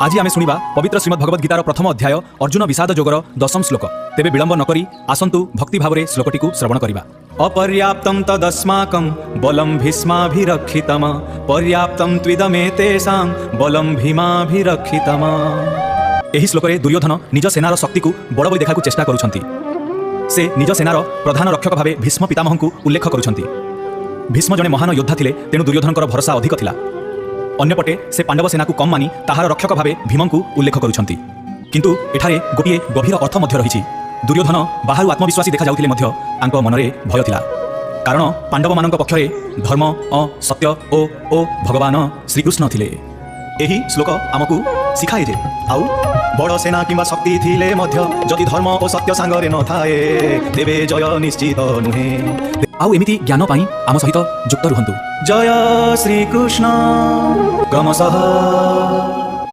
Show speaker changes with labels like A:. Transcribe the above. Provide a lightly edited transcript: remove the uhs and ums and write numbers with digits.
A: आज आम शुणा पवित्र श्रीमद् भगवद गीतार प्रथम अध्याय अर्जुन विषाद जोगर 10 श्लोक। तेबे विलंब नकरी आसंतु भक्ति भाव श्लोकटी श्रवण करवा। अपर्याप्तं तदस्माकं बलं भीष्माभिरक्षितम् पर्याप्तं त्विदमेतेषां बलं भीमाभिरक्षितम्। एही श्लोकरे दुर्योधन निज सेनार शक्ति को बड़ बोली देखा चेष्टा करुछंती। से निज सेनार प्रधान रक्षक भावे भीष्म पितामह को उल्लेख करुछंती। भीष्म जने महान योद्धा थिले, तेणु दुर्योधनकर भरोसा अधिक थिला। अन्यपटे से पांडव सेना को कम मानी ताहार रक्षक भावे भीम को उल्लेख करुछंती। किंतु एठारे गोटे गभीर अर्थ मध्य रहिछि। दुर्योधन बाहर आत्मविश्वासी देखा जाउथिले मध्य तांक मनरे भय थिला, कारण पांडव मानक पक्षरे धर्म सत्य ओ भगवान श्रीकृष्ण थिले। एही श्लोक आमको शिखाए जे आउ बड़ सेना किंबा शक्ति थिले मध्य जदि धर्म और सत्य सांगरे न थाए तेबे जय निश्चित नुहे। आउ एमिति ज्ञान पाई आम सहित जुक्त रुहंतु। जय श्रीकृष्ण क्रमशः।